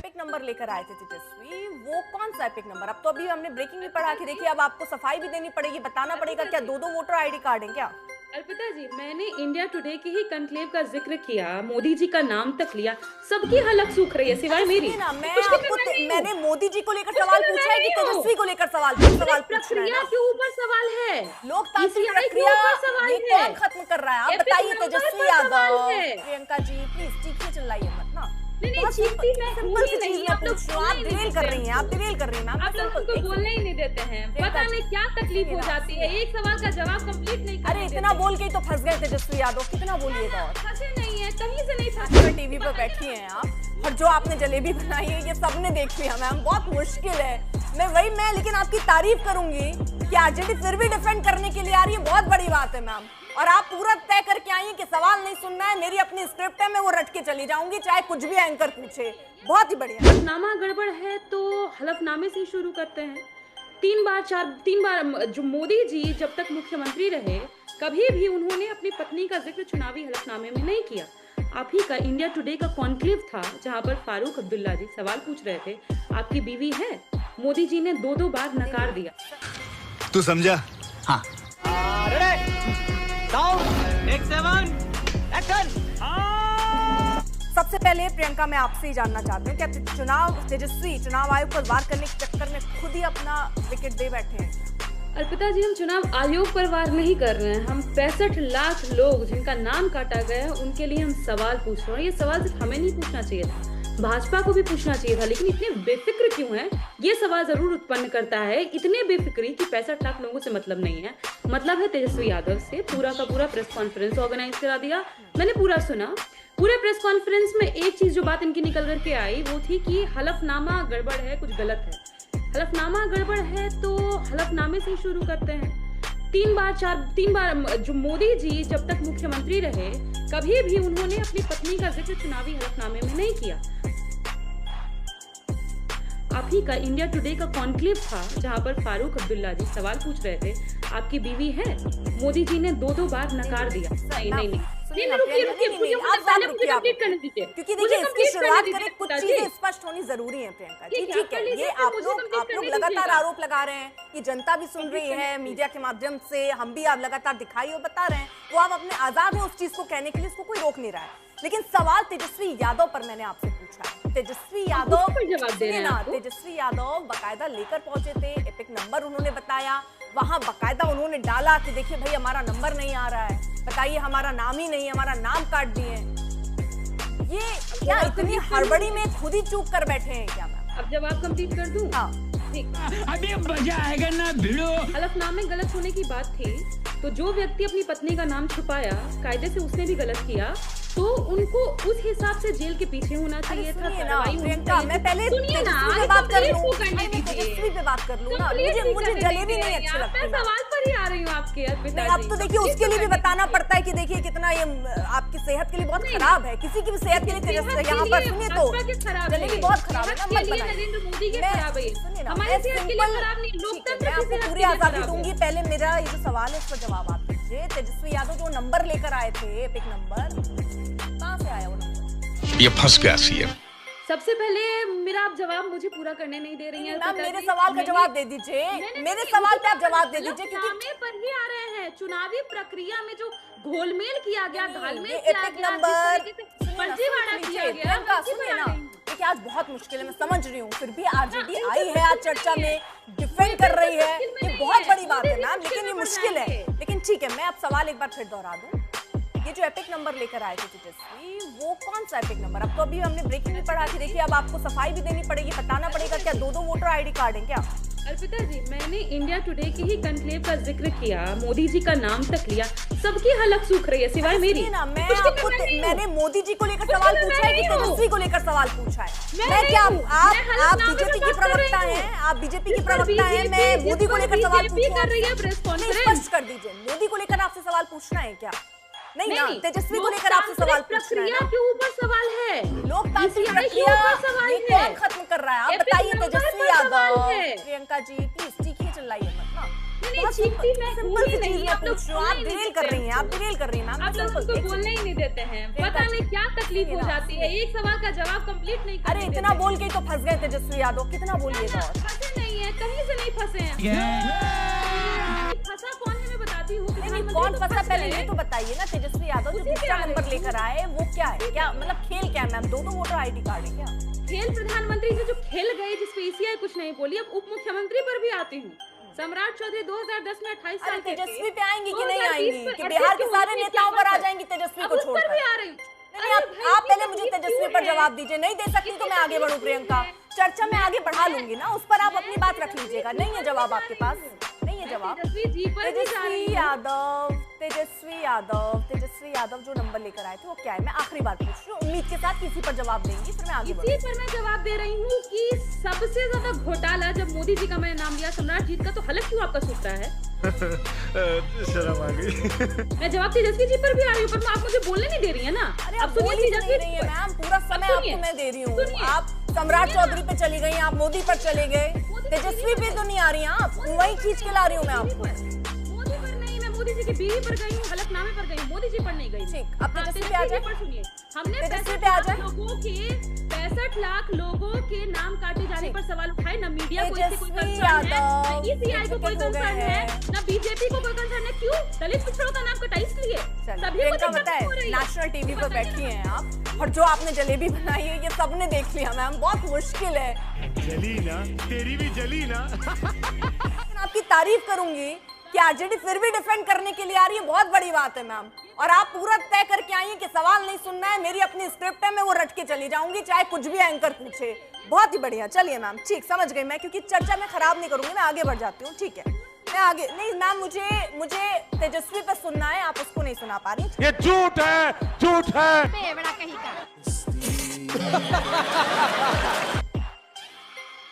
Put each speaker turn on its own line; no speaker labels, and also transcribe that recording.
Epic number लेकर आए थे तेजस्वी, वो कौन सा एपिक नंबर? अब तो अभी हमने ब्रेकिंग भी पढ़ा कि देखिए अब आपको सफाई भी देनी पड़ेगी, बताना पड़ेगा क्या दो दो वोटर आईडी कार्ड है क्या?
अर्पिता जी, मैंने इंडिया टुडे के ही कॉन्क्लेव का जिक्र किया, मोदी जी का नाम तक लिया, सबकी हलक सूख रही है सिवाय मेरी।
ना मैं
मुश्किल में
आपको
मैं नहीं हूँ।
मैंने मोदी जी को लेकर
मुश्किल
सवाल
में
पूछा
मैं
है कि
नहीं हूँ।
तेजस्वी को लेकर सवाल पूछना है
प्रक्रिया
ना?
के ऊपर सवाल है,
लोकतांत्रिक
ECI के
प्रक्रिया
ऊपर सवाल
ये
है,
कौन खत्म कर रहा है? आप
एपिक
बताइए
नंबर
तेजस्वी
पर सवाल
यादव,
है।
प्रियंका जी प्लीज चीखिए चिल्लाइए मत ना।
नहीं,
बहुत
चीखती मैं
सिंपल
हूँ
सी
ही
चीज
नहीं,
मैं
आप लोग
पूछ रही हूँ, आप
बोलने ही
डिरेल
नहीं
कर
देते
रही हैं, आप डिरेल कर रही हैं मैम।
आप लोग उनको बोलने ही नहीं देते हैं। पता नहीं क्या तकलीफ हो जाती है, एक सवाल का जवाब कंप्लीट नहीं
अरे
करने
इतना
देते।
बोल के ही तो फंस गए तेजस्वी यादव, कितना बोलिएगा और?
फंसे नहीं है, कहीं से नहीं फंसे।
टीवी पर बैठी हैं आप और जो आपने जलेबी बनाई है ये सबने देख लिया मैम, बहुत मुश्किल है। मैं लेकिन आपकी तारीफ करूंगी कि आरजेडी फिर भी डिफेंड करने के लिए आ रही है, बहुत बड़ी बात है मैम। और आप पूरा तय करके आई हैं कि सवाल नहीं सुनना है, मेरी अपनी स्क्रिप्ट है, मैं वो रट के चली जाऊंगी चाहे कुछ भी एंकर पूछे। बहुत ही बढ़िया।
हलफनामा गड़बड़ है तो हलफनामे से ही शुरू करते हैं। तीन बार जो मोदी जी जब तक मुख्यमंत्री रहे, कभी भी उन्होंने अपनी पत्नी का जिक्र चुनावी हलफनामे में नहीं किया। आप ही का इंडिया टुडे का कॉन्क्लेव था जहां पर फारूक अब्दुल्ला जी सवाल पूछ रहे थे, आपकी बीवी है? मोदी जी ने दो बार नकार दिया।
तू समझा? हाँ।
सबसे पहले प्रियंका मैं आपसे ही जानना चाहती हूँ क्या तेजस्वी चुनाव आयोग पर वार करने के चक्कर में खुद ही अपना विकेट दे बैठे हैं?
अर्पिता जी, हम चुनाव आयोग पर वार नहीं कर रहे हैं, हम 65 लाख लोग जिनका नाम काटा गया है उनके लिए हम सवाल पूछ रहे हैं। ये सवाल सिर्फ हमें नहीं पूछना चाहिए था, भाजपा को भी पूछना चाहिए था, लेकिन इतने बेफिक्र क्यों हैं? ये सवाल जरूर उत्पन्न करता है इतने बेफिक्री कि 65 लाख लोगों से मतलब नहीं है। मतलब है तेजस्वी यादव से। पूरा का पूरा प्रेस कॉन्फ्रेंस ऑर्गेनाइज करा दिया, मैंने पूरा सुना। पूरे प्रेस कॉन्फ्रेंस में एक चीज जो बात इनकी निकल करके आई वो थी कि हलफनामा गड़बड़ है, कुछ गलत है। हलफनामा गड़बड़ है तो हलफनामे से ही शुरू करते हैं। तीन बार जो मोदी जी जब तक मुख्यमंत्री रहे, कभी भी उन्होंने अपनी पत्नी का जिक्र चुनावी हलफनामे में नहीं किया। आप ही का इंडिया टुडे का कॉन्क्लेव था जहां पर फारूक अब्दुल्ला जी सवाल पूछ रहे थे, आपकी बीवी है? मोदी जी ने दो बार नकार दिया। नहीं,
क्योंकि देखिए इसकी शुरुआत करें, कुछ चीजें स्पष्ट होनी जरूरी है प्रियंका जी। ठीक है, ये आप लोग लगातार आरोप लगा रहे हैं, ये जनता भी सुन रही है मीडिया के माध्यम से, हम भी आप लगातार दिखाई और बता रहे हैं, वो आप अपने आजाद हैं उस चीज को कहने के लिए, उसको कोई रोक नहीं रहा है। लेकिन सवाल तेजस्वी यादव पर मैंने आपसे पूछा है। तेजस्वी यादव बकायदा लेकर पहुंचे थे, एपिक नंबर उन्होंने बताया, वहां बकायदा उन्होंने डाला कि देखिए भाई हमारा नंबर नहीं आ रहा है, बताइए हमारा नाम ही नहीं, हमारा नाम काट दिए। ये क्या इतनी हड़बड़ी में खुद ही चूक कर बैठे हैं क्या मैम?
अब जवाब कंप्लीट कर दूं?
हाँ
ठीक।
अभी मजा आएगा ना भिड़ो।
हलफनामे गलत होने की बात थी तो जो व्यक्ति अपनी पत्नी का नाम छुपाया, कायदे से उसने भी गलत किया, तो उनको उस हिसाब से जेल के पीछे होना चाहिए था।
प्रियंका मैं पहले तेजस्वी पे बात कर लूं, तेजस्वी पे बात कर लूं ना, मुझे जलेबी नहीं अच्छी लगती।
मैं सवाल पर ही आ रही हूँ आपके। अर्पिता जी,
अब तो देखिए उसके लिए भी बताना पड़ता है कि देखिए कितना ये आपकी सेहत के लिए बहुत खराब है, किसी की भी सेहत के लिए तेजस्वी यहाँ पर सुनिए तो जलेबी बहुत खराब है ना, मत बनाइए।
नरेंद्र मोदी के खराब है, हमारी सेहत के लिए खराब नहीं, लोकतंत्र की सेहत
पूरी आजादी दूंगी। पहले मेरा ये जो सवाल है इसका जवाब आप दीजिए। तेजस्वी यादव जो नंबर लेकर आए थे, एपिक नंबर, कहां से आया वो नंबर?
ये फंस गया सीएम।
सबसे पहले मेरा आप जवाब मुझे पूरा करने नहीं दे रही हैं।
मैम मेरे सवाल का जवाब दे दीजिए, मेरे सवाल पे आप जवाब दे दीजिए
क्योंकि पर ही आ रहे हैं। चुनावी प्रक्रिया में जो घोलमेल किया गया, घालमेल
एपिक नंबर
फर्जीवाड़ा किया गया,
सुनिए ना, देखिए आज बहुत मुश्किल है, मैं समझ रही हूँ, फिर भी आरजेडी आई है आज चर्चा में, डिफेंड कर रही है, ये बहुत बड़ी बात है मैम, लेकिन ये मुश्किल है। लेकिन ठीक है, मैं अब सवाल एक बार फिर दोहरा दूं, ये जो एपिक नंबर लेकर आए थे तेजस्वी, वो कौन सा एपिक नंबर? अब तो अभी हमने ब्रेकिंग भी पढ़ा कि देखिए अब आपको सफाई भी देनी पड़ेगी, बताना पड़ेगा क्या दो वोटर आईडी कार्ड है क्या?
अर्पिता जी, मैंने इंडिया टुडे के ही कॉन्क्लेव का जिक्र किया, मोदी जी का नाम तक लिया, सबकी हलक सूख रही है सिवाय मेरी।
मैंने मोदी जी को लेकर सवाल पूछा है कि तेजस्वी को लेकर सवाल पूछा है? मैं क्या आप बीजेपी की प्रवक्ता हैं, आप बीजेपी की प्रवक्ता हैं, मैं मोदी को लेकर सवाल स्पष्ट कर दीजिए, मोदी को लेकर आपसे सवाल पूछना है क्या? नहीं ना, तेजस्वी को लेकर आपसे सवाल पूछना है ना?
के ऊपर सवाल है,
लोकतांत्रिक प्रक्रिया ये कौन खत्म कर रहा है? आप बताइए तेजस्वी यादव, प्रियंका जी प्लीज चीखिए चिल्लाइए मत ना। बहुत
चीखती मैं हूँ
सिंपल
ही
सी चीज
नहीं,
मैं
आप लोग
पूछ रही हूँ, आप
बोलने ही
डिरेल
नहीं
कर
देते
रही हैं, आप डिरेल कर रही हैं मैम।
आप लोग
सिंपल,
उनको
एक
बोलने ही नहीं देते हैं, पता नहीं क्या तकलीफ हो जाती है, एक सवाल का जवाब कंप्लीट नहीं
अरे
करने
इतना
देते।
बोल के ही तो फंस गए तेजस्वी यादव, कितना बोलिएगा और?
फंसे नहीं है, कहीं से नहीं फंसे हैं। फंसा कौन है मैं बताती हूँ।
नहीं
प्रधानमंत्री
कौन
तो
फंसा
फंस
पहले
गए।
ये तो बताइए ना। तेजस्वी यादव जो
उसी पे
दूसरा
आ रही
नंबर
हूँ।
लेकर आए वो क्या है, क्या मतलब खेल क्या है मैम? दो वोटर आईडी कार्ड है क्या?
खेल प्रधानमंत्री से जो खेल गए, जिस पे ईसीआई कुछ नहीं बोली, अब उप मुख्यमंत्री पर भी आती हूँ। सम्राट चौधरी 2010 में 28
अरे
साल के थे।
तेजस्वी पे आएंगी कि नहीं
2020
आएंगी
पर
कि
38
बिहार के
क्यों
सारे
होंगी?
नेताओं
क्या
पर आ
बात है?
जाएंगी तेजस्वी
अब
को
उस पर
छोड़कर?
भी आ रही।
नहीं आप पहले मुझे तेजस्वी पर जवाब दीजिए। नहीं दे सकती तो मैं आगे बढ़ूं प्रियंका, चर्चा में आगे बढ़ा लूंगी ना, उस पर आप अपनी बात रख लीजिएगा। नहीं है जवाब आपके पास, नहीं है जवाब।
तेजस्वी जी पर भी जा रही
तेजस्वी
हूँ।
यादव, तेजस्वी यादव जो नंबर लेकर आए थे वो क्या है? मैं आखिरी बार पूछ रही हूँ, उम्मीद के साथ किसी पर जवाब देंगी, फिर मैं आगे
इसी
बढ़ूंगी।
पर मैं जवाब दे रही हूँ कि सबसे ज्यादा घोटाला जब मोदी जी का मैंने नाम लिया, सम्राट जी का, तो हलक क्यों आपका सूख रहा है?
शर्म आ गई।
मैं जवाब तेजस्वी जी पर भी आ रही हूँ, पर आप मुझे बोलने नहीं दे रही है ना।
अरे
अब
आप
सुनिए
बोल ही
तेजस्वी
नहीं रही है
जी पर।
मैम, पूरा समय
सुनिए,
आपको मैं दे रही हूँ।
सुनिए।
आप सम्राट
सुनिए ना।
चौधरी पे चली गई, आप मोदी पर चले गए, तेजस्वी पे तो नहीं आ रही हैं आप, वही खींच के ला रही हूँ मैं आपको।
मोदी पर नहीं, मैं मोदी जी की बीवी पर गई हूँ, हलफनामे पर गई हूँ, मोदी जी पर नहीं गई।
ठीक, अब
हाँ,
तेजस्वी पे आ जाए।
पर सुनिए, हमने
तेजस्वी
65
पे आ जाए।
लाख 65 लाख लोगों के नाम काटे जाने पर सवाल उठाए। ना मीडिया को इससे कोई
तेजस्वी
कंसर्न है,
यादव,
ना ईसीआई को कोई
हो गए
कंसर्न है,
हैं।
ना बीजेपी को कोई कंसर्न है। क्यों? दलित पिछड़ों का नाम कटा इसलिए।
चलिए,
सभी को
प्रियंका
दिक्कत
बताए
हो रही है।
नेशनल टीवी पर बैठी हैं आप, और जो आपने जलेबी बनाई है ये सबने देख लिया मैम, बहुत मुश्किल है।
जली ना, तेरी भी जली ना।
लेकिन आपकी तारीफ करूंगी कि आरजेडी फिर भी डिफेंड करने के लिए आ रही है, बहुत बड़ी बात है मैम। और आप पूरा तय करके आई हैं कि सवाल नहीं सुनना है, मेरी अपनी स्क्रिप्ट है, मैं वो रट के चली जाऊंगी चाहे कुछ भी एंकर पूछे। बहुत ही बढ़िया, चलिए मैम, ठीक, समझ गई मैं, क्योंकि चर्चा में खराब नहीं करूंगी, मैं आगे बढ़ जाती हूँ। ठीक है, मैं आगे नहीं मैम, मुझे तेजस्वी पे सुनना है, आप उसको नहीं सुना पा रही।
ये झूठ है, झूठ है।
बेवड़ा कहीं का।